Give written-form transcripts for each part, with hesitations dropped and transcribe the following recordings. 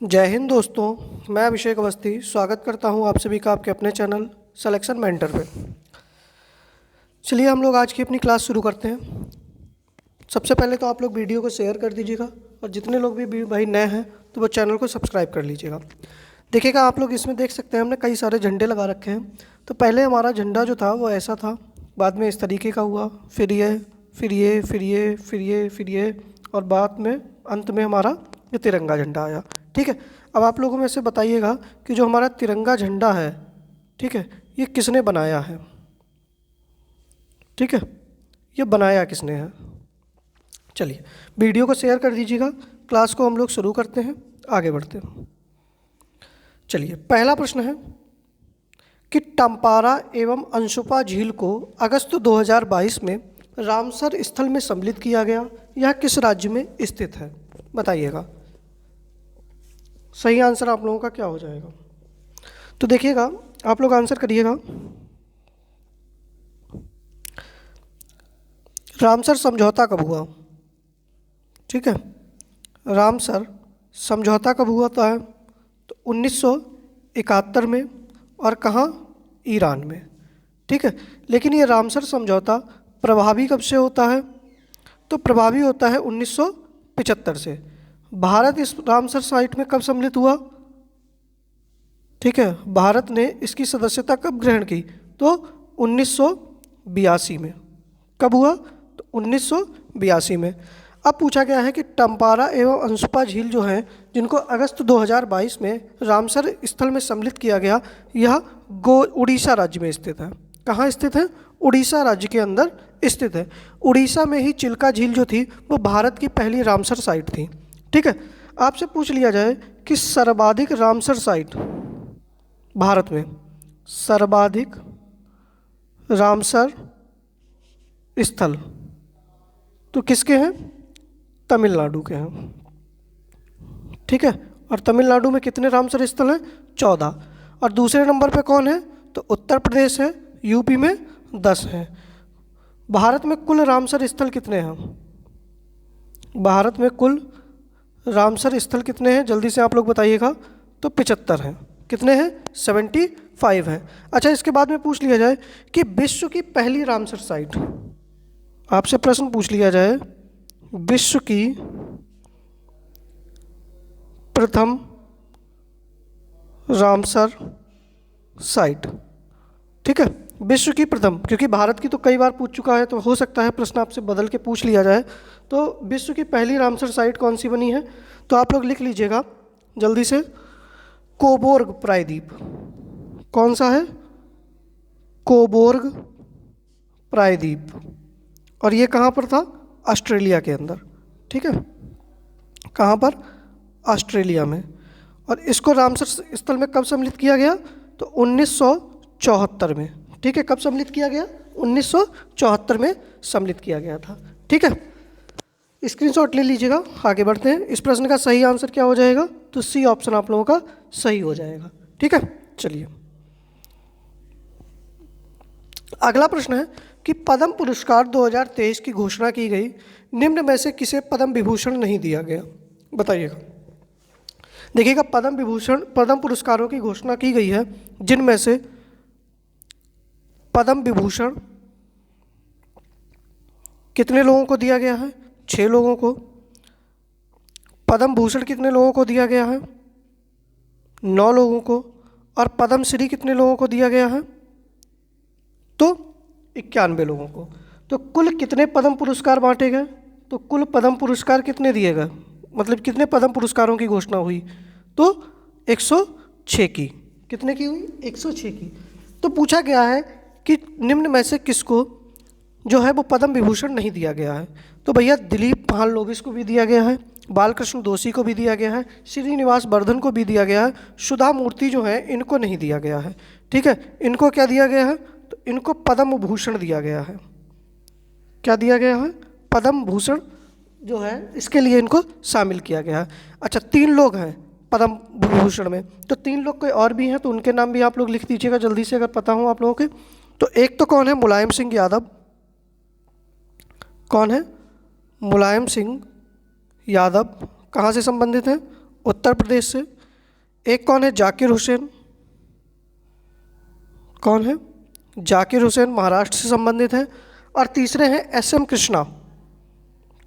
जय हिंद दोस्तों, मैं अभिषेक अवस्थी स्वागत करता हूं आप सभी का आपके अपने चैनल सिलेक्शन मेंटर पे। चलिए हम लोग आज की अपनी क्लास शुरू करते हैं। सबसे पहले तो आप लोग वीडियो को शेयर कर दीजिएगा और जितने लोग भी भाई नए हैं तो वो चैनल को सब्सक्राइब कर लीजिएगा। देखिएगा आप लोग इसमें देख सकते हैं हमने कई सारे झंडे लगा रखे हैं। तो पहले हमारा झंडा जो था वो ऐसा था, बाद में इस तरीके का हुआ, फिर ये फिर ये फिर ये फिर ये फिर ये और बाद में अंत में हमारा ये तिरंगा झंडा आया। ठीक है, अब आप लोगों में से बताइएगा कि जो हमारा तिरंगा झंडा है, ठीक है, ये किसने बनाया है? ठीक है, ये बनाया किसने है? चलिए वीडियो को शेयर कर दीजिएगा। क्लास को हम लोग शुरू करते हैं, आगे बढ़ते हैं। चलिए पहला प्रश्न है कि टम्पारा एवं अंशुपा झील को अगस्त 2022 में रामसर स्थल में सम्मिलित किया गया। यह किस राज्य में स्थित है? बताइएगा। सही आंसर आप लोगों का क्या हो जाएगा? तो देखिएगा, आप लोग आंसर करिएगा। रामसर समझौता कब हुआ? ठीक है, रामसर समझौता कब हुआ था? तो 1971 में। और कहाँ? ईरान में। ठीक है, लेकिन ये रामसर समझौता प्रभावी कब से होता है? तो प्रभावी होता है 1975 से। भारत इस रामसर साइट में कब सम्मिलित हुआ? ठीक है, भारत ने इसकी सदस्यता कब ग्रहण की? तो 1982 में। कब हुआ? तो 1982 में। अब पूछा गया है कि टम्पारा एवं अंशुपा झील जो हैं, जिनको अगस्त 2022 में रामसर स्थल में सम्मिलित किया गया, यह उड़ीसा राज्य में स्थित है। कहाँ स्थित है? उड़ीसा राज्य के अंदर स्थित है। उड़ीसा में ही चिल्का झील जो थी वो भारत की पहली रामसर साइट थी। ठीक है, आपसे पूछ लिया जाए कि सर्वाधिक रामसर साइट भारत में, सर्वाधिक रामसर स्थल तो किसके हैं? तमिलनाडु के हैं। ठीक है, और तमिलनाडु में कितने रामसर स्थल हैं? 14। और दूसरे नंबर पे कौन है? तो उत्तर प्रदेश है, यूपी में 10 हैं। भारत में कुल रामसर स्थल कितने हैं? भारत में कुल रामसर स्थल कितने हैं? जल्दी से आप लोग बताइएगा। तो 75 हैं। कितने हैं? 75 हैं। अच्छा, इसके बाद में पूछ लिया जाए कि विश्व की पहली रामसर साइट, आपसे प्रश्न पूछ लिया जाए विश्व की प्रथम रामसर साइट। ठीक है, विश्व की प्रथम, क्योंकि भारत की तो कई बार पूछ चुका है तो हो सकता है प्रश्न आपसे बदल के पूछ लिया जाए। तो विश्व की पहली रामसर साइट कौन सी बनी है? तो आप लोग लिख लीजिएगा जल्दी से। कोबोर्ग प्रायद्वीप। कौन सा है? कोबोर्ग प्रायद्वीप। और ये कहाँ पर था? ऑस्ट्रेलिया के अंदर। ठीक है, कहाँ पर? ऑस्ट्रेलिया में। और इसको रामसर स्थल में कब सम्मिलित किया गया? तो 1974 में। ठीक है, कब सम्मिलित किया गया? 1974 में सम्मिलित किया गया था। ठीक है, स्क्रीनशॉट ले लीजिएगा, आगे बढ़ते हैं। इस प्रश्न का सही आंसर क्या हो जाएगा? तो सी ऑप्शन आप लोगों का सही हो जाएगा। ठीक है, चलिए अगला प्रश्न है कि पद्म पुरस्कार 2023 की घोषणा की गई, निम्न में से किसे पद्म विभूषण नहीं दिया गया? बताइएगा। देखिएगा, पद्म पुरस्कारों की घोषणा की गई है, जिनमें से पद्म विभूषण कितने लोगों को दिया गया है? 6 लोगों को। पद्म भूषण कितने लोगों को दिया गया है? 9 लोगों को। और पद्म श्री कितने लोगों को दिया गया है? तो 91 लोगों को। तो कुल कितने पद्म पुरस्कार बांटे गए? तो कुल पद्म पुरस्कार कितने दिए गए, मतलब कितने पद्म पुरस्कारों की घोषणा हुई? तो 106 की। कितने की हुई? 106 की। तो पूछा गया है कि निम्न में से किसको जो है वो पद्म विभूषण नहीं दिया गया है? तो भैया दिलीप महालनोबिस को भी दिया गया है, बालकृष्ण दोषी को भी दिया गया है, श्रीनिवास वर्धन को भी दिया गया है, सुधा मूर्ति जो है इनको नहीं दिया गया है। ठीक है, इनको क्या दिया गया है? तो इनको पद्म भूषण दिया गया है। क्या दिया गया है? पद्म भूषण जो है इसके लिए इनको शामिल किया गया है। अच्छा, 3 लोग हैं पद्म विभूषण में, तो 3 लोग कोई और भी हैं, तो उनके नाम भी आप लोग लिख दीजिएगा जल्दी से अगर पता हो आप लोगों के। तो एक तो कौन है? मुलायम सिंह यादव। कौन है? मुलायम सिंह यादव कहाँ से संबंधित हैं? उत्तर प्रदेश से। एक कौन है, जाकिर हुसैन, कौन है, जाकिर हुसैन, महाराष्ट्र से संबंधित है। और तीसरे हैं एस एम कृष्णा,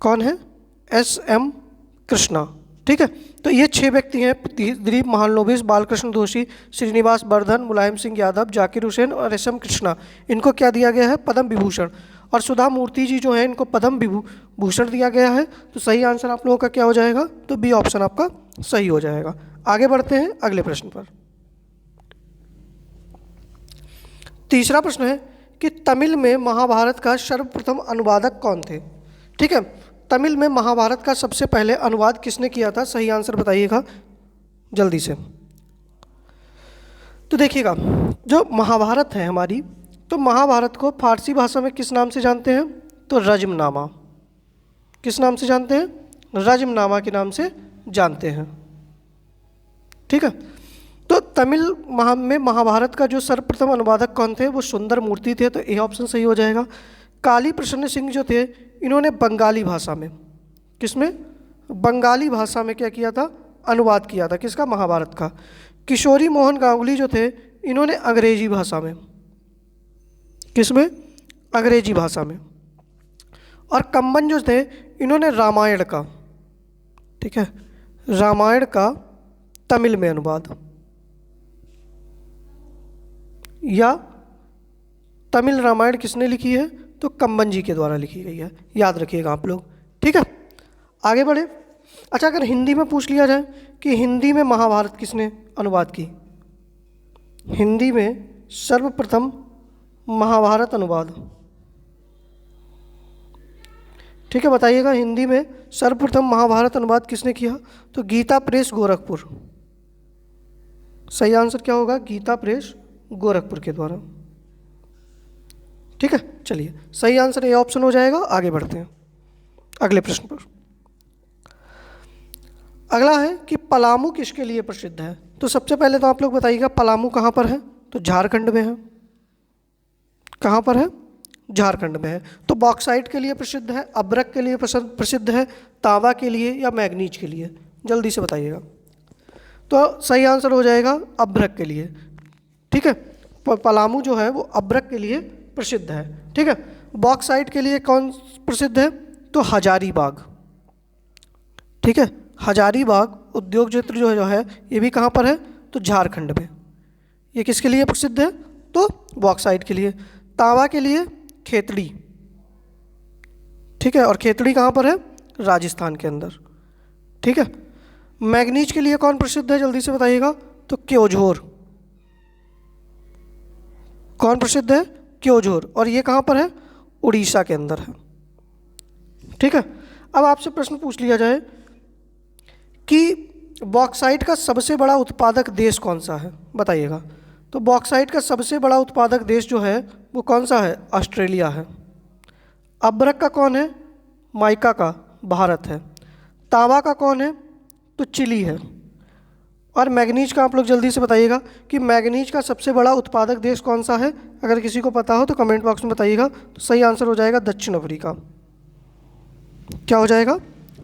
कौन है, एस एम कृष्णा। ठीक है, तो ये 6 व्यक्ति हैं, दिलीप महालनोबिस, बालकृष्ण दोषी, श्रीनिवास बर्धन, मुलायम सिंह यादव, जाकिर हुसैन और एस एम कृष्णा। इनको क्या दिया गया है, पद्म विभूषण। और सुधा मूर्ति जी जो है इनको पद्म विभूषण दिया गया है। तो सही आंसर आप लोगों का क्या हो जाएगा, तो बी ऑप्शन आपका सही हो जाएगा। आगे बढ़ते हैं अगले प्रश्न पर। तीसरा प्रश्न है कि तमिल में महाभारत का सर्वप्रथम अनुवादक कौन थे। ठीक है, तमिल में महाभारत का सबसे पहले अनुवाद किसने किया था, सही आंसर बताइएगा जल्दी से। तो देखिएगा, जो महाभारत है हमारी, तो महाभारत को फारसी भाषा में किस नाम से जानते हैं, तो रज्मनामा। किस नाम से जानते हैं, रज्मनामा के नाम से जानते हैं। ठीक है, तो तमिल में महाभारत का जो सर्वप्रथम अनुवादक कौन थे, वो सुंदर मूर्ति थे। तो ए ऑप्शन सही हो जाएगा। काली प्रसन्न सिंह जो थे, इन्होंने बंगाली भाषा में, किसमें, बंगाली भाषा में क्या किया था, अनुवाद किया था, किसका, महाभारत का। किशोरी मोहन गांगुली जो थे, इन्होंने अंग्रेजी भाषा में, किसमें, अंग्रेजी भाषा में। और कम्बन जो थे, इन्होंने रामायण का, ठीक है, रामायण का तमिल में अनुवाद, या तमिल रामायण किसने लिखी है, तो कम्बन जी के द्वारा लिखी गई है, याद रखिएगा आप लोग। ठीक है, आगे बढ़े। अच्छा, अगर हिंदी में पूछ लिया जाए कि हिंदी में महाभारत किसने अनुवाद की, हिंदी में सर्वप्रथम महाभारत अनुवाद, ठीक है, बताइएगा हिंदी में सर्वप्रथम महाभारत अनुवाद किसने किया, तो गीता प्रेस गोरखपुर। सही आंसर क्या होगा, गीता प्रेस गोरखपुर के द्वारा। ठीक है, चलिए सही आंसर ए ऑप्शन हो जाएगा। आगे बढ़ते हैं अगले प्रश्न पर। अगला है कि पलामू किसके लिए प्रसिद्ध है। तो सबसे पहले तो आप लोग बताइएगा पलामू कहाँ पर है, तो झारखंड में है। कहाँ पर है, झारखंड में है। तो बॉक्साइट के लिए प्रसिद्ध है, अब्रक के लिए प्रसिद्ध है, तांबा के लिए या मैग्नीज के लिए, जल्दी से बताइएगा। तो सही आंसर हो जाएगा अब्रक के लिए। ठीक है, पलामू जो है वो अब्रक के लिए प्रसिद्ध है। ठीक है, बॉक्साइट के लिए कौन प्रसिद्ध है, तो हजारीबाग। ठीक है, हजारीबाग उद्योग क्षेत्र जो है ये भी कहाँ पर है, तो झारखंड में। ये किसके लिए प्रसिद्ध है, तो बॉक्साइट के लिए। तांबा के लिए खेतड़ी। ठीक है, और खेतड़ी कहाँ पर है, राजस्थान के अंदर। ठीक है, मैग्नीज के लिए कौन प्रसिद्ध है, जल्दी से बताइएगा, तो क्योंझोर। कौन प्रसिद्ध है, क्योंझोर, और ये कहाँ पर है, उड़ीसा के अंदर है। ठीक है, अब आपसे प्रश्न पूछ लिया जाए कि बॉक्साइट का सबसे बड़ा उत्पादक देश कौन सा है, बताइएगा। तो बॉक्साइट का सबसे बड़ा उत्पादक देश जो है वो कौन सा है, ऑस्ट्रेलिया है। अब्रक का कौन है, माइका का भारत है। तांबा का कौन है, तो चिली है। और मैग्नीज का आप लोग जल्दी से बताइएगा कि मैग्नीज का सबसे बड़ा उत्पादक देश कौन सा है। अगर किसी को पता हो तो कमेंट बॉक्स में बताइएगा। तो सही आंसर हो जाएगा दक्षिण अफ्रीका। क्या हो जाएगा,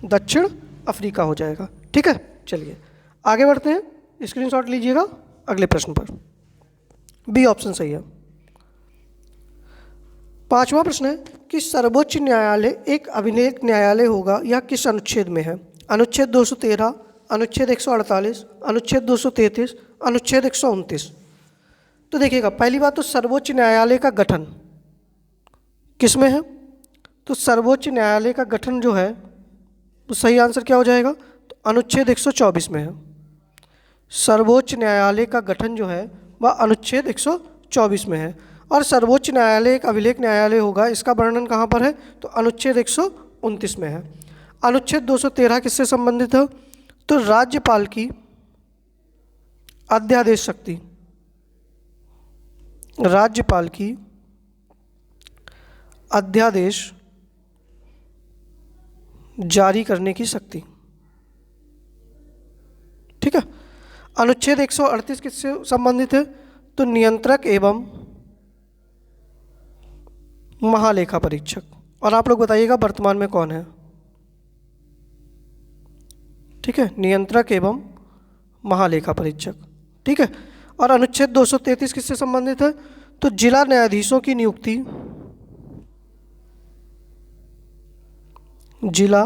दक्षिण अफ्रीका हो जाएगा। ठीक है, चलिए आगे बढ़ते हैं, स्क्रीनशॉट लीजिएगा अगले प्रश्न पर। बी ऑप्शन सही है। पांचवा प्रश्न है कि सर्वोच्च न्यायालय एक अभिलेख न्यायालय होगा या किस अनुच्छेद में है। अनुच्छेद 213, अनुच्छेद 148, अनुच्छेद 233, अनुच्छेद 129। तो देखिएगा, पहली बात तो सर्वोच्च न्यायालय का गठन किस में है, तो सर्वोच्च न्यायालय का गठन जो है तो सही आंसर क्या हो जाएगा, तो अनुच्छेद 124 में है। सर्वोच्च न्यायालय का गठन जो है वह अनुच्छेद 124 में है। और सर्वोच्च न्यायालय एक अभिलेख न्यायालय होगा, इसका वर्णन कहाँ पर है, तो अनुच्छेद 129 में है। अनुच्छेद 213 किससे संबंधित है, तो राज्यपाल की अध्यादेश शक्ति, राज्यपाल की अध्यादेश जारी करने की शक्ति। ठीक है, अनुच्छेद 138 किससे संबंधित है, तो नियंत्रक एवं महालेखा परीक्षक। और आप लोग बताइएगा वर्तमान में कौन है। ठीक है, नियंत्रक एवं महालेखा परीक्षक। ठीक है, और अनुच्छेद 233 किससे संबंधित है? तो जिला न्यायाधीशों की नियुक्ति, जिला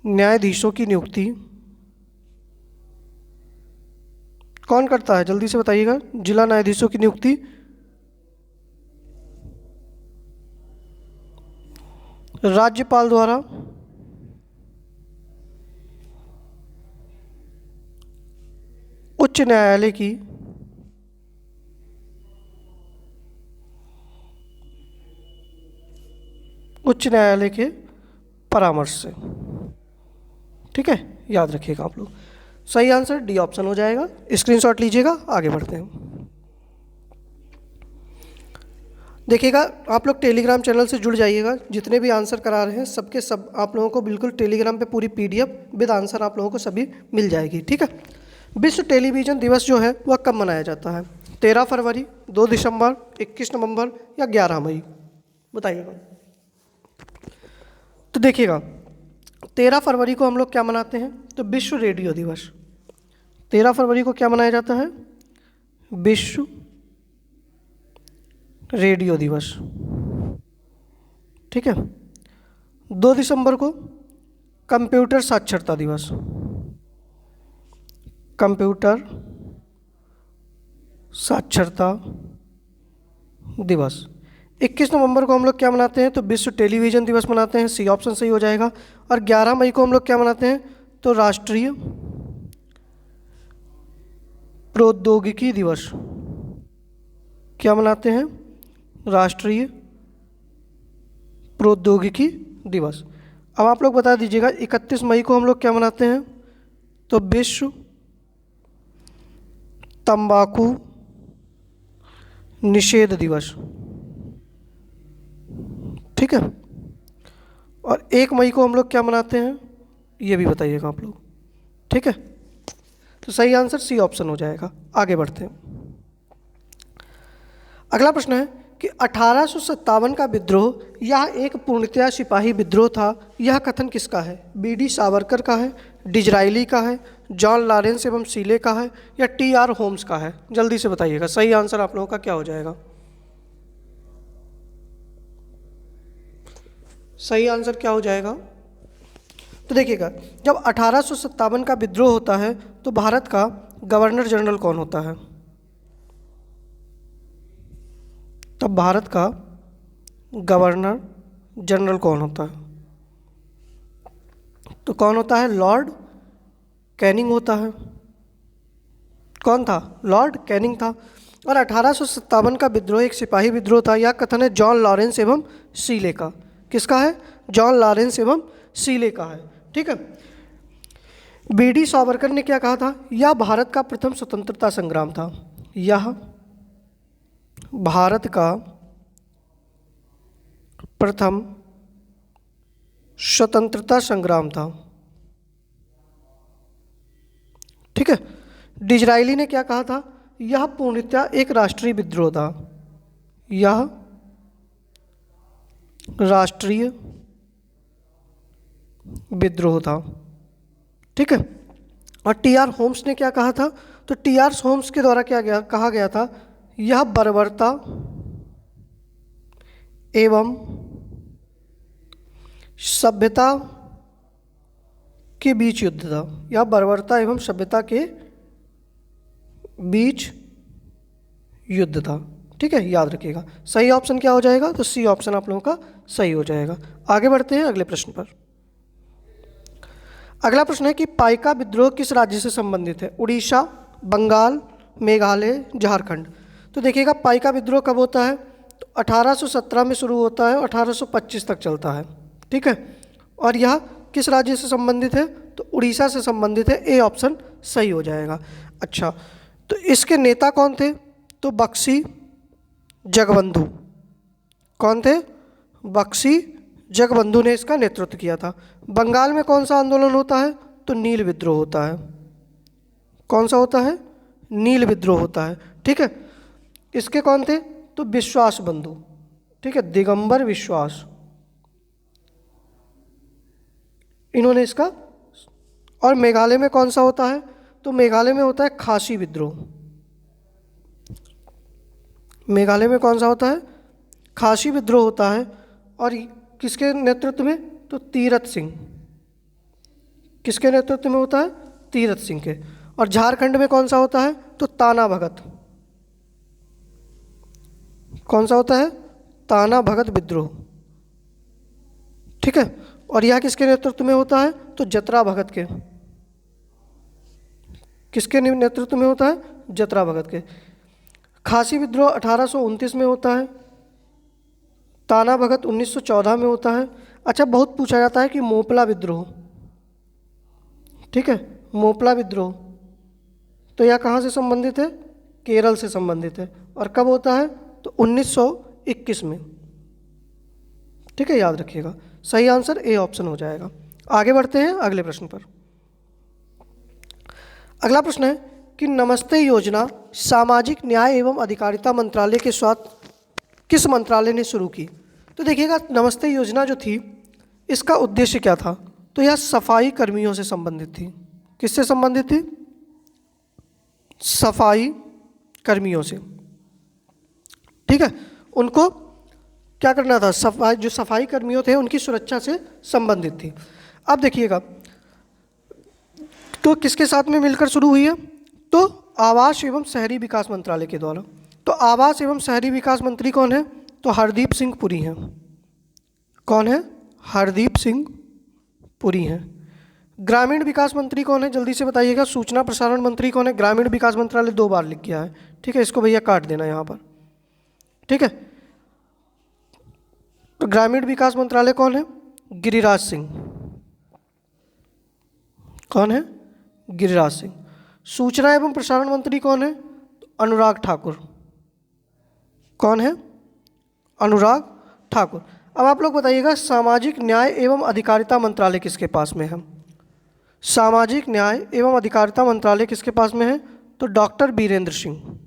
न्यायाधीशों की नियुक्ति कौन करता है? जल्दी से बताइएगा। जिला न्यायाधीशों की नियुक्ति राज्यपाल द्वारा उच्च न्यायालय की के परामर्श से। ठीक है, याद रखिएगा आप लोग। सही आंसर डी ऑप्शन हो जाएगा। स्क्रीनशॉट लीजिएगा, आगे बढ़ते हैं। देखिएगा, आप लोग टेलीग्राम चैनल से जुड़ जाइएगा। जितने भी आंसर करा रहे हैं सबके सब आप लोगों को बिल्कुल टेलीग्राम पे पूरी PDF विद आंसर आप लोगों को सभी मिल जाएगी। ठीक है, विश्व टेलीविज़न दिवस जो है वह कब मनाया जाता है? 13 फरवरी, 2 दिसंबर, 21 नवंबर या 11 मई? बताइएगा। तो देखिएगा, 13 फरवरी को हम लोग क्या मनाते हैं? तो विश्व रेडियो दिवस। 13 फरवरी को क्या मनाया जाता है? विश्व रेडियो दिवस। ठीक है, 2 दिसंबर को कंप्यूटर साक्षरता दिवस, कंप्यूटर साक्षरता दिवस। 21 नवंबर को हम लोग क्या मनाते हैं? तो विश्व टेलीविज़न दिवस मनाते हैं। सी ऑप्शन सही हो जाएगा। और 11 मई को हम लोग क्या मनाते हैं? तो राष्ट्रीय प्रौद्योगिकी दिवस। क्या मनाते हैं? राष्ट्रीय प्रौद्योगिकी दिवस। अब आप लोग बता दीजिएगा, 31 मई को हम लोग क्या मनाते हैं? तो विश्व तंबाकू निषेध दिवस। ठीक है, और 1 मई को हम लोग क्या मनाते हैं? ये भी बताइएगा आप लोग। ठीक है, तो सही आंसर सी ऑप्शन हो जाएगा। आगे बढ़ते हैं। अगला प्रश्न है कि 1857 का विद्रोह यह एक पूर्णतया सिपाही विद्रोह था। यह कथन किसका है? BD सावरकर का है, डिजरायली का है, जॉन लॉरेंस एवं सीले का है या TR होम्स का है? जल्दी से बताइएगा। सही आंसर आप लोगों का क्या हो जाएगा? सही आंसर क्या हो जाएगा? तो देखिएगा, जब 1857 का विद्रोह होता है तो भारत का गवर्नर जनरल कौन होता है? तब भारत का गवर्नर जनरल कौन होता है? तो कौन होता है? लॉर्ड कैनिंग होता है। कौन था? लॉर्ड कैनिंग था। और 1857 का विद्रोह एक सिपाही विद्रोह था। यह कथन है जॉन लॉरेंस एवं सीले का। किसका है? जॉन लॉरेंस एवं सीले का है। ठीक है, BD सावरकर ने क्या कहा था? यह भारत का प्रथम स्वतंत्रता संग्राम था। यह भारत का प्रथम स्वतंत्रता संग्राम था। ठीक है, डिजरायली ने क्या कहा था? यह पूर्णतया एक राष्ट्रीय विद्रोह था। यह राष्ट्रीय विद्रोह था। ठीक है, और TR होम्स ने क्या कहा था? तो TR होम्स के द्वारा क्या कहा गया था? यह बर्बरता एवं सभ्यता के बीच युद्ध था। यह बर्बरता एवं सभ्यता के बीच युद्ध था। ठीक है, याद रखिएगा। सही ऑप्शन क्या हो जाएगा? तो सी ऑप्शन आप लोगों का सही हो जाएगा। आगे बढ़ते हैं अगले प्रश्न पर। अगला प्रश्न है कि पाइका विद्रोह किस राज्य से संबंधित है? उड़ीसा, बंगाल, मेघालय, झारखंड? तो देखिएगा, पाइका विद्रोह कब होता है? तो 1817 में शुरू होता है और 1825 तक चलता है। ठीक है, और यह किस राज्य से संबंधित है? तो उड़ीसा से संबंधित है। ए ऑप्शन सही हो जाएगा। अच्छा, तो इसके नेता कौन थे? तो बक्सी जगबंधु। कौन थे? बक्सी जगबंधु ने इसका नेतृत्व किया था। बंगाल में कौन सा आंदोलन होता है? तो नील विद्रोह होता है। कौन सा होता है? नील विद्रोह होता है। ठीक है, इसके कौन थे? तो विश्वास बंधु। ठीक है, दिगंबर विश्वास, इन्होंने इसका और मेघालय में कौन सा होता है? तो मेघालय में होता है खासी विद्रोह। मेघालय में कौन सा होता है? खासी विद्रोह होता है। और किसके नेतृत्व में? तो तीरथ सिंह। किसके नेतृत्व में होता है? तीरथ सिंह के। और झारखंड में कौन सा होता है? तो ताना भगत। कौन सा होता है? ताना भगत विद्रोह। ठीक है। और यह किसके नेतृत्व में होता है? तो जतरा भगत के। किसके नेतृत्व में होता है? जतरा भगत के। खासी विद्रोह 1829 में होता है। ताना भगत 1914 में होता है। अच्छा, बहुत पूछा जाता है कि मोपला विद्रोह, ठीक है, मोपला विद्रोह, तो यह कहाँ से संबंधित है? केरल से संबंधित है। और कब होता है? तो 1921 में। ठीक है, याद रखिएगा। सही आंसर ए ऑप्शन हो जाएगा। आगे बढ़ते हैं अगले प्रश्न पर। अगला प्रश्न है कि नमस्ते योजना सामाजिक न्याय एवं अधिकारिता मंत्रालय के साथ किस मंत्रालय ने शुरू की? तो देखिएगा, नमस्ते योजना जो थी इसका उद्देश्य क्या था? तो यह सफाई कर्मियों से संबंधित थी। किससे संबंधित थी? सफाई कर्मियों से। ठीक है, उनको क्या करना था? जो सफाई कर्मियों थे उनकी सुरक्षा से संबंधित थी। अब देखिएगा, तो किसके साथ में मिलकर शुरू हुई है? तो आवास एवं शहरी विकास मंत्रालय के द्वारा। तो आवास एवं शहरी विकास मंत्री कौन है? तो हरदीप सिंह पुरी हैं। कौन है? हरदीप सिंह पुरी हैं। ग्रामीण विकास मंत्री कौन है? जल्दी से बताइएगा। सूचना प्रसारण मंत्री कौन है? ग्रामीण विकास मंत्रालय 2 बार लिख गया है। ठीक है, इसको भैया काट देना यहाँ पर। ठीक है, तो ग्रामीण विकास मंत्रालय कौन है? गिरिराज सिंह। कौन है? गिरिराज सिंह। सूचना एवं प्रसारण मंत्री कौन है? अनुराग ठाकुर। कौन है? अनुराग ठाकुर। अब आप लोग बताइएगा, सामाजिक न्याय एवं अधिकारिता मंत्रालय किसके पास में है? सामाजिक न्याय एवं अधिकारिता मंत्रालय किसके पास में है? तो डॉक्टर बीरेंद्र सिंह।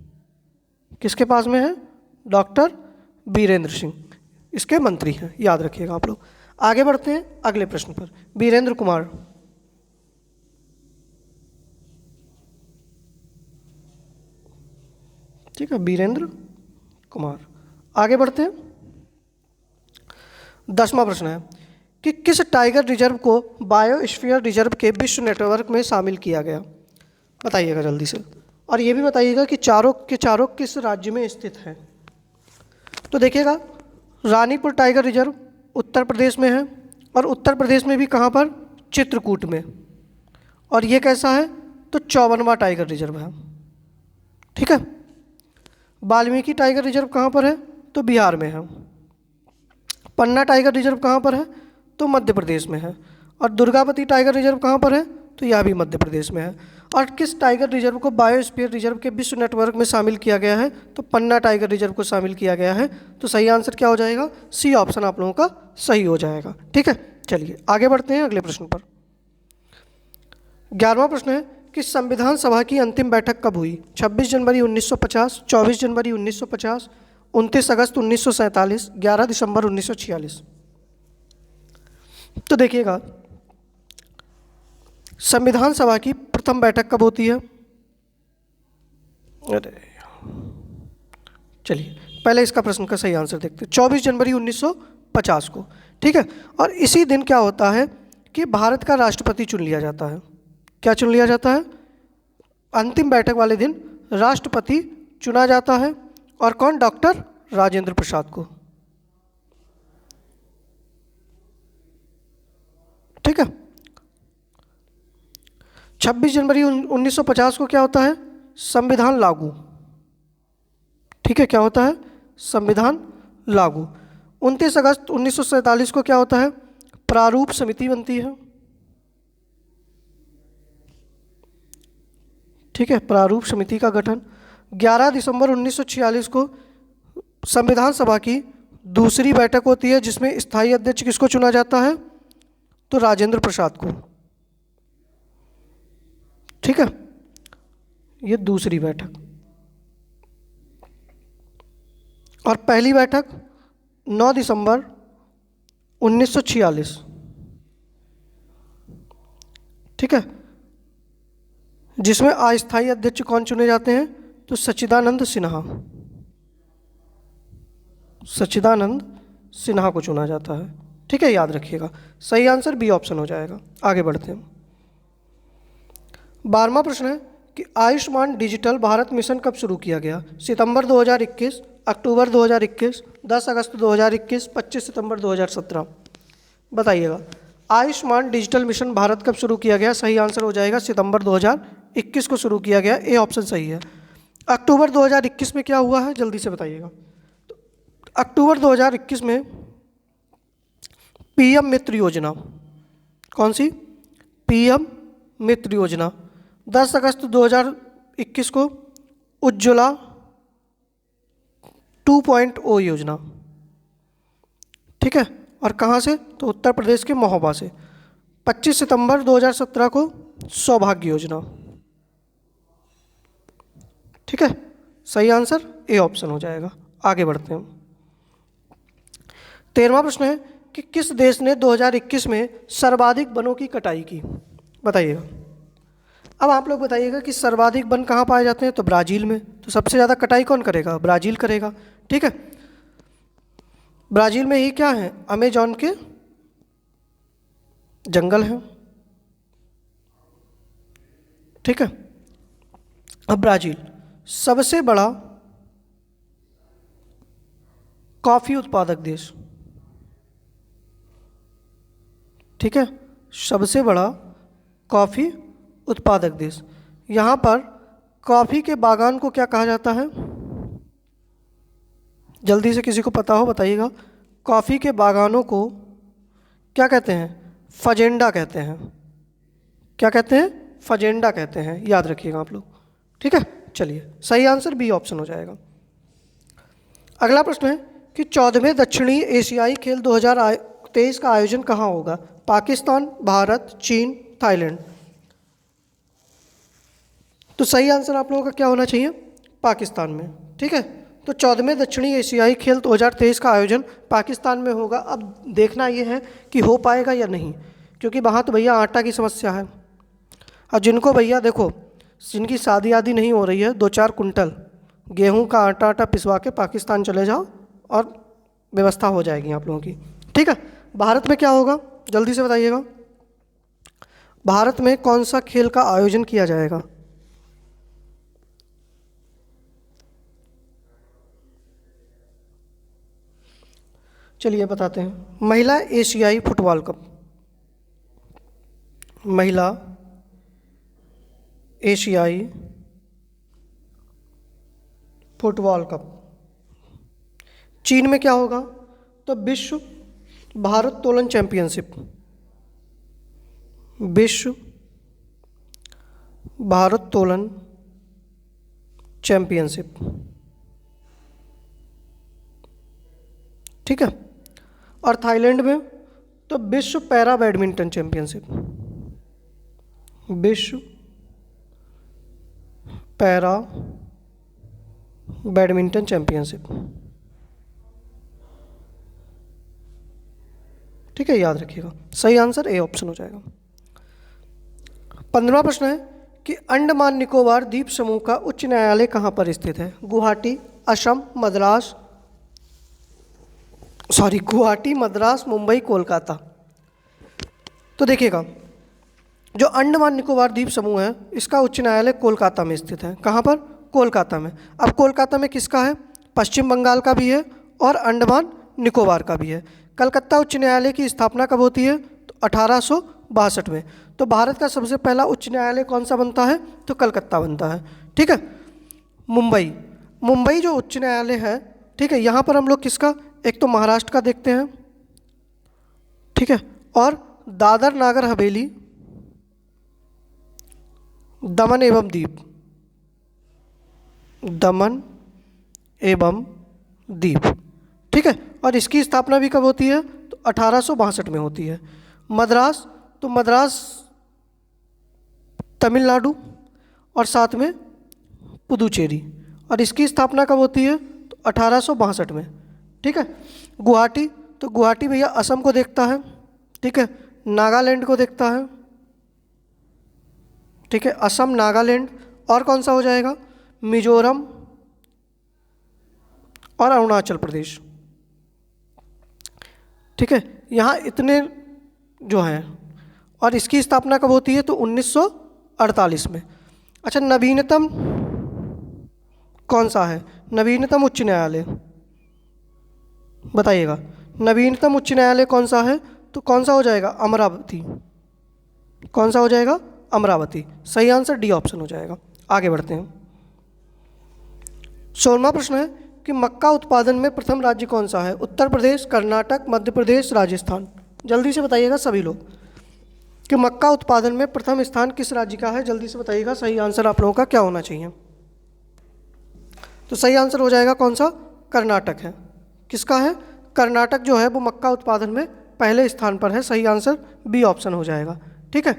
किसके पास में है? डॉक्टर बीरेंद्र सिंह इसके मंत्री हैं, याद रखिएगा आप लोग। आगे बढ़ते हैं अगले प्रश्न पर। बीरेंद्र कुमार। ठीक है, बीरेंद्र कुमार। आगे बढ़ते हैं। 10वां प्रश्न है कि किस टाइगर रिजर्व को बायोस्फीयर रिजर्व के विश्व नेटवर्क में शामिल किया गया? बताइएगा जल्दी से। और ये भी बताइएगा कि चारों के चारों किस राज्य में स्थित हैं? तो देखिएगा, रानीपुर टाइगर रिजर्व उत्तर प्रदेश में है। और उत्तर प्रदेश में भी कहाँ पर? चित्रकूट में। और ये कैसा है? तो 54वां टाइगर रिजर्व है। ठीक है। वाल्मीकि टाइगर रिजर्व कहाँ पर है? तो बिहार में है। पन्ना टाइगर रिजर्व कहाँ पर है? तो मध्य प्रदेश में है। और दुर्गावती टाइगर रिजर्व कहाँ पर है? तो यह भी मध्य प्रदेश में है। और किस टाइगर रिजर्व को बायोस्फीयर रिजर्व के विश्व नेटवर्क में शामिल किया गया है? तो पन्ना टाइगर रिजर्व को शामिल किया गया है। तो सही आंसर क्या हो जाएगा? सी ऑप्शन आप लोगों का सही हो जाएगा। ठीक है, चलिए आगे बढ़ते हैं अगले प्रश्न पर। 11वां प्रश्न है कि संविधान सभा की अंतिम बैठक कब हुई? 26 जनवरी 1950, 24 जनवरी 1950, 29 अगस्त 1947, 11 दिसंबर 1946। तो देखिएगा, संविधान सभा की प्रथम बैठक कब होती है? अरे चलिए पहले इसका प्रश्न का सही आंसर देखते हैं। 24 जनवरी 1950 को। ठीक है, और इसी दिन क्या होता है कि भारत का राष्ट्रपति चुन लिया जाता है। क्या चुन लिया जाता है? अंतिम बैठक वाले दिन राष्ट्रपति चुना जाता है। और कौन? डॉक्टर राजेंद्र प्रसाद को। ठीक है, 26 जनवरी 1950 को क्या होता है? संविधान लागू। ठीक है, क्या होता है? संविधान लागू। 29 अगस्त 1947 को क्या होता है? प्रारूप समिति बनती है। ठीक है, प्रारूप समिति का गठन। 11 दिसंबर 1946 को संविधान सभा की दूसरी बैठक होती है, जिसमें स्थायी अध्यक्ष किसको चुना जाता है? तो राजेंद्र प्रसाद को। ठीक है, ये दूसरी बैठक। और पहली बैठक 9 दिसंबर 1946। ठीक है, जिसमें अस्थायी अध्यक्ष कौन चुने जाते हैं? तो सच्चिदानंद सिन्हा, सच्चिदानंद सिन्हा को चुना जाता है। ठीक है, याद रखिएगा। सही आंसर बी ऑप्शन हो जाएगा। आगे बढ़ते हैं। 12वां प्रश्न है कि आयुष्मान डिजिटल भारत मिशन कब शुरू किया गया? सितंबर 2021, अक्टूबर 2021, 10 अगस्त 2021, 25 सितंबर 2017। बताइएगा, आयुष्मान डिजिटल मिशन भारत कब शुरू किया गया? सही आंसर हो जाएगा सितंबर 2021 को शुरू किया गया। ए ऑप्शन सही है। अक्टूबर 2021 में क्या हुआ है, जल्दी से बताइएगा। तो अक्टूबर 2021 में पीएम मित्र योजना, कौन सी? पीएम मित्र योजना। 10 अगस्त 2021 को उज्ज्वला 2.0 योजना। ठीक है, और कहाँ से? तो उत्तर प्रदेश के महोबा से। 25 सितंबर 2017 को सौभाग्य योजना। ठीक है, सही आंसर ए ऑप्शन हो जाएगा। आगे बढ़ते हैं। 13वां प्रश्न है कि किस देश ने 2021 में सर्वाधिक वनों की कटाई की? बताइएगा। अब आप लोग बताइएगा कि सर्वाधिक वन कहाँ पाए जाते हैं? तो ब्राज़ील में। तो सबसे ज़्यादा कटाई कौन करेगा? ब्राज़ील करेगा। ठीक है, ब्राज़ील में ही क्या है? अमेजॉन के जंगल हैं। ठीक है, अब ब्राज़ील सबसे बड़ा कॉफ़ी उत्पादक देश। ठीक है, सबसे बड़ा कॉफ़ी उत्पादक देश। यहाँ पर कॉफ़ी के बागान को क्या कहा जाता है? जल्दी से किसी को पता हो बताइएगा। कॉफ़ी के बागानों को क्या कहते हैं? फजेंडा कहते हैं। क्या कहते हैं? फजेंडा कहते हैं। याद रखिएगा आप लोग। ठीक है, चलिए सही आंसर बी ऑप्शन हो जाएगा। अगला प्रश्न है कि 14वें दक्षिणी एशियाई खेल 2023 का आयोजन कहाँ होगा? पाकिस्तान, भारत, चीन, थाईलैंड। तो सही आंसर आप लोगों का क्या होना चाहिए? पाकिस्तान में। ठीक है, तो 14वें दक्षिणी एशियाई खेल 2023 का आयोजन पाकिस्तान में होगा। अब देखना ये है कि हो पाएगा या नहीं, क्योंकि वहाँ तो भैया आटा की समस्या है। अब जिनको भैया देखो, जिनकी शादी आदि नहीं हो रही है, 2-4 कुंटल गेहूं का आटा पिसवा के पाकिस्तान चले जाओ और व्यवस्था हो जाएगी आप लोगों की। ठीक है, भारत में क्या होगा जल्दी से बताइएगा। भारत में कौन सा खेल का आयोजन किया जाएगा? चलिए बताते हैं। महिला एशियाई फुटबॉल कप, महिला एशियाई फुटबॉल कप। चीन में क्या होगा? तो विश्व भारोत्तोलन चैंपियनशिप, विश्व भारोत्तोलन चैंपियनशिप। ठीक है, और थाईलैंड में तो विश्व पैरा बैडमिंटन चैंपियनशिप, विश्व पैरा बैडमिंटन चैंपियनशिप। ठीक है, याद रखिएगा। सही आंसर ए ऑप्शन हो जाएगा। 15वां प्रश्न है कि अंडमान निकोबार द्वीप समूह का उच्च न्यायालय कहाँ पर स्थित है? गुवाहाटी, असम, मद्रास, गुवाहाटी, मद्रास, मुंबई, कोलकाता। तो देखिएगा, जो अंडमान निकोबार द्वीप समूह है इसका उच्च न्यायालय कोलकाता में स्थित है। कहाँ पर? कोलकाता में। अब कोलकाता में किसका है? पश्चिम बंगाल का भी है और अंडमान निकोबार का भी है। कलकत्ता उच्च न्यायालय की स्थापना कब होती है? तो 1862 में। तो भारत का सबसे पहला उच्च न्यायालय कौन सा बनता है? तो कलकत्ता बनता है। ठीक है, मुंबई जो उच्च न्यायालय है, ठीक है, यहाँ पर हम लोग किसका, एक तो महाराष्ट्र का देखते हैं, ठीक है, और दादर नागर हवेली, दमन एवं दीव, दमन एवं दीव। ठीक है, और इसकी स्थापना भी कब होती है? तो 1862 में होती है। मद्रास, तो मद्रास तमिलनाडु और साथ में पुदुचेरी, और इसकी स्थापना कब होती है? तो 1862 में। ठीक है, गुवाहाटी, तो गुवाहाटी भैया असम को देखता है। ठीक है, नागालैंड को देखता है। ठीक है, असम, नागालैंड, और कौन सा हो जाएगा, मिजोरम और अरुणाचल प्रदेश। ठीक है, यहाँ इतने जो हैं, और इसकी स्थापना कब होती है, तो 1948 में। अच्छा, नवीनतम कौन सा है, नवीनतम उच्च न्यायालय बताइएगा, नवीनतम उच्च न्यायालय कौन सा है, तो कौन सा हो जाएगा, अमरावती। कौन सा हो जाएगा, अमरावती। सही आंसर डी ऑप्शन हो जाएगा। आगे बढ़ते हैं। 16वां प्रश्न है कि मक्का उत्पादन में प्रथम राज्य कौन सा है, उत्तर प्रदेश, कर्नाटक, मध्य प्रदेश, राजस्थान। जल्दी से बताइएगा सभी लोग कि मक्का उत्पादन में प्रथम स्थान किस राज्य का है, जल्दी से बताइएगा। सही आंसर आप लोगों का क्या होना चाहिए, तो सही आंसर हो जाएगा कौन सा, कर्नाटक है। किसका है, कर्नाटक जो है वो मक्का उत्पादन में पहले स्थान पर है। सही आंसर बी ऑप्शन हो जाएगा। ठीक है,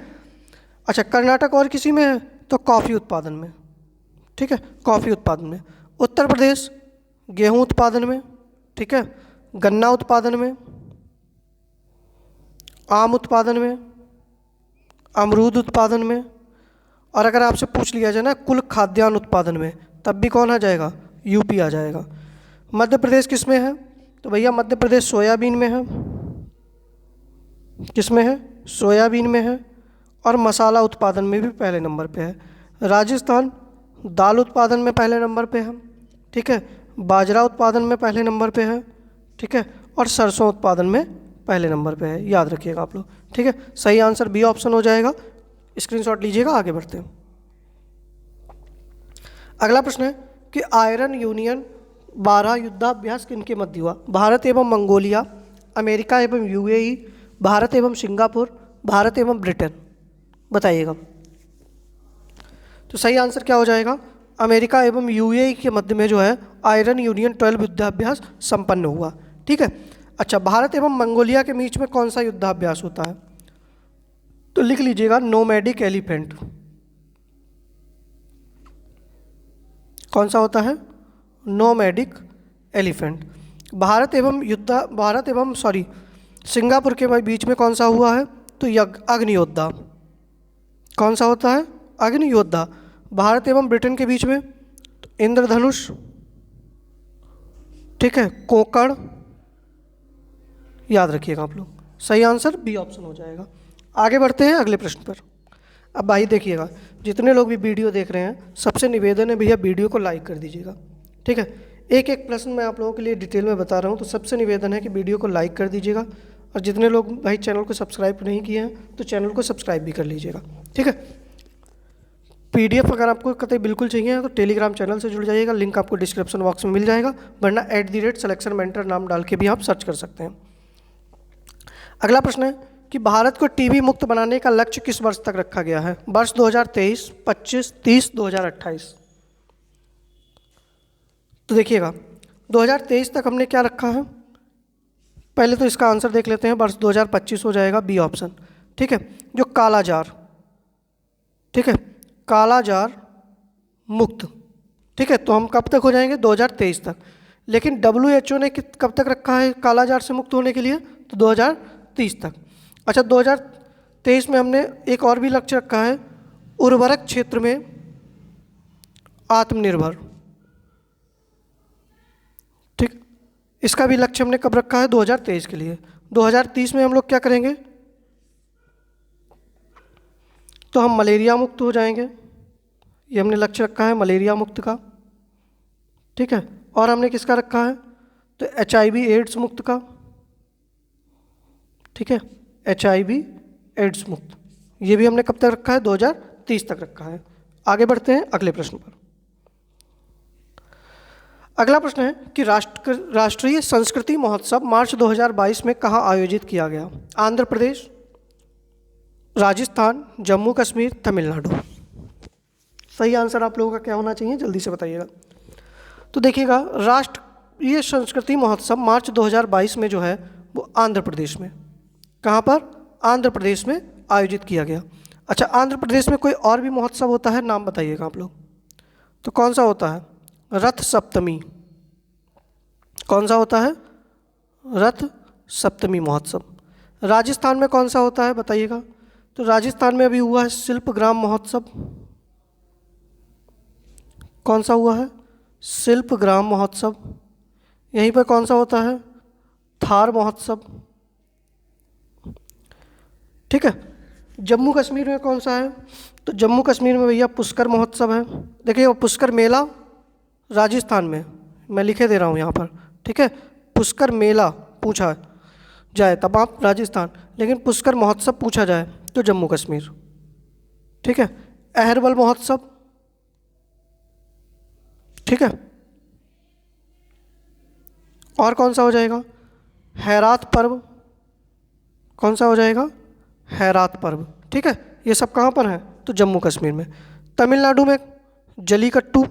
अच्छा, कर्नाटक और किसी में है, तो कॉफ़ी उत्पादन में। ठीक है, कॉफ़ी उत्पादन में। उत्तर प्रदेश गेहूं उत्पादन में, ठीक है, गन्ना उत्पादन में, आम उत्पादन में, अमरूद उत्पादन में, और अगर आपसे पूछ लिया जाए ना कुल खाद्यान्न उत्पादन में, तब भी कौन आ जाएगा, यूपी आ जाएगा। मध्य प्रदेश किस में है, तो भैया मध्य प्रदेश सोयाबीन में है। किस में है, सोयाबीन में है, और मसाला उत्पादन में भी पहले नंबर पे है। राजस्थान दाल उत्पादन में पहले नंबर पे है। ठीक है, बाजरा उत्पादन में पहले नंबर पे है। ठीक है, और सरसों उत्पादन में पहले नंबर पे है, याद रखिएगा आप लोग। ठीक है, सही आंसर बी ऑप्शन हो जाएगा। स्क्रीनशॉट लीजिएगा। आगे बढ़ते हैं। अगला प्रश्न है कि आयरन यूनियन 12 युद्धाभ्यास किनके मध्य हुआ, भारत एवं मंगोलिया, अमेरिका एवं यूएई, भारत एवं सिंगापुर, भारत एवं ब्रिटेन। बताइएगा। तो सही आंसर क्या हो जाएगा, अमेरिका एवं यूएई के मध्य में जो है आयरन यूनियन 12 युद्धाभ्यास संपन्न हुआ। ठीक है, अच्छा, भारत एवं मंगोलिया के बीच में कौन सा युद्धाभ्यास होता है, तो लिख लीजिएगा नोमैडिक एलिफेंट। कौन सा होता है, नोमैडिक एलिफेंट। भारत एवं सिंगापुर के बीच में कौन सा हुआ है, तो अग्नियोद्धा। कौन सा होता है, अग्नियोद्धा। भारत एवं ब्रिटेन के बीच में तो इंद्रधनुष। ठीक है, कोकण, याद रखिएगा आप लोग। सही आंसर बी ऑप्शन हो जाएगा। आगे बढ़ते हैं अगले प्रश्न पर। अब भाई देखिएगा, जितने लोग भी वीडियो देख रहे हैं सबसे निवेदन है भैया वीडियो को लाइक कर दीजिएगा। ठीक है, एक एक प्रश्न मैं आप लोगों के लिए डिटेल में बता रहा हूँ, तो सबसे निवेदन है कि वीडियो को लाइक कर दीजिएगा, और जितने लोग भाई चैनल को सब्सक्राइब नहीं किए हैं तो चैनल को सब्सक्राइब भी कर लीजिएगा। ठीक है, पीडीएफ अगर आपको कतई बिल्कुल चाहिए तो टेलीग्राम चैनल से जुड़ जाइएगा, लिंक आपको डिस्क्रिप्शन बॉक्स में मिल जाएगा, वरना @सिलेक्शन मेंटर नाम डाल के भी आप सर्च कर सकते हैं। अगला प्रश्न है कि भारत को टीबी मुक्त बनाने का लक्ष्य किस वर्ष तक रखा गया है, वर्ष 2023, 25, 30, 2028। तो देखिएगा 2023 तक हमने क्या रखा है, पहले तो इसका आंसर देख लेते हैं, वर्ष 2025 हो जाएगा बी ऑप्शन। ठीक है, जो कालाजार, ठीक है, कालाजार मुक्त। ठीक है, तो हम कब तक हो जाएंगे, 2023 तक। लेकिन WHO ने कब तक रखा है कालाजार से मुक्त होने के लिए, तो 2030 तक। अच्छा, 2023 में हमने एक और भी लक्ष्य रखा है, उर्वरक क्षेत्र में आत्मनिर्भर। ठीक, इसका भी लक्ष्य हमने कब रखा है, 2023 के लिए। 2030 में हम लोग क्या करेंगे, तो हम मलेरिया मुक्त हो जाएंगे, ये हमने लक्ष्य रखा है मलेरिया मुक्त का। ठीक है, और हमने किसका रखा है, तो HIV एड्स मुक्त का। ठीक है, HIV एड्स मुक्त, ये भी हमने कब तक रखा है, 2030 तक रखा है। आगे बढ़ते हैं अगले प्रश्न पर। अगला प्रश्न है कि राष्ट्रीय संस्कृति महोत्सव मार्च 2022 में कहाँ आयोजित किया गया, आंध्र प्रदेश, राजस्थान, जम्मू कश्मीर, तमिलनाडु। सही आंसर आप लोगों का क्या होना चाहिए, जल्दी से बताइएगा। तो देखिएगा, राष्ट्रीय संस्कृति महोत्सव मार्च 2022 में जो है वो आंध्र प्रदेश में, कहाँ पर, आंध्र प्रदेश में आयोजित किया गया। अच्छा, आंध्र प्रदेश में कोई और भी महोत्सव होता है, नाम बताइएगा आप लोग। तो कौन सा होता है, रथ सप्तमी। कौन सा होता है, रथ सप्तमी महोत्सव। राजस्थान में कौन सा होता है बताइएगा, तो राजस्थान में अभी हुआ है शिल्पग्राम महोत्सव। कौन सा हुआ है? शिल्पग्राम महोत्सव। यहीं पर कौन सा होता है? थार महोत्सव। ठीक है। जम्मू कश्मीर में कौन सा है? तो जम्मू कश्मीर में भैया पुष्कर महोत्सव है। देखिए वो पुष्कर मेला राजस्थान में, मैं लिखे दे रहा हूँ यहाँ पर। ठीक है, पुष्कर मेला पूछा जाए तब आप राजस्थान, लेकिन पुष्कर महोत्सव पूछा जाए तो जम्मू कश्मीर। ठीक है। अहरबल महोत्सव। ठीक है। और कौन सा हो जाएगा? हैरात पर्व। कौन सा हो जाएगा? हैरात पर्व। ठीक है, ये सब कहाँ पर है? तो जम्मू कश्मीर में। तमिलनाडु में जलीकट्टू।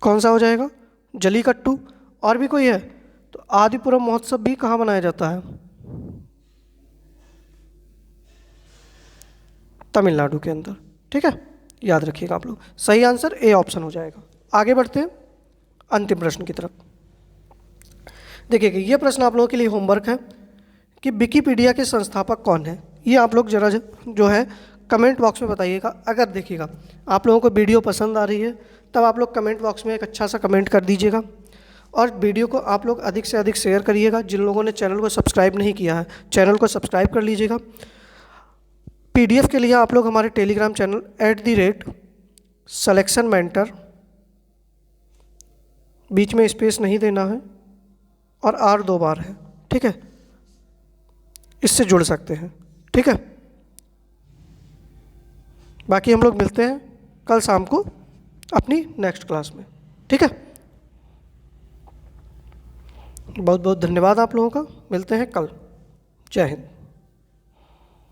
कौन सा हो जाएगा? जलीकट्टू। और भी कोई है? तो आदिपुरम महोत्सव भी कहाँ मनाया जाता है? तमिलनाडु के अंदर। ठीक है, याद रखिएगा आप लोग। सही आंसर ए ऑप्शन हो जाएगा। आगे बढ़ते हैं अंतिम प्रश्न की तरफ। देखिए ये प्रश्न आप लोगों के लिए होमवर्क है कि विकिपीडिया के संस्थापक कौन है। ये आप लोग जरा जो है कमेंट बॉक्स में बताइएगा। अगर देखिएगा आप लोगों को वीडियो पसंद आ रही है तब आप लोग कमेंट बॉक्स में एक अच्छा सा कमेंट कर दीजिएगा, और वीडियो को आप लोग अधिक से अधिक शेयर करिएगा। जिन लोगों ने चैनल को सब्सक्राइब नहीं किया है, चैनल को सब्सक्राइब कर लीजिएगा। पीडीएफ के लिए आप लोग हमारे टेलीग्राम चैनल @selection mentor, बीच में स्पेस नहीं देना है और R 2 बार है। ठीक है, इससे जुड़ सकते हैं। ठीक है, बाकी हम लोग मिलते हैं कल शाम को अपनी नेक्स्ट क्लास में। ठीक है, बहुत बहुत धन्यवाद आप लोगों का। मिलते हैं कल। जय हिंद।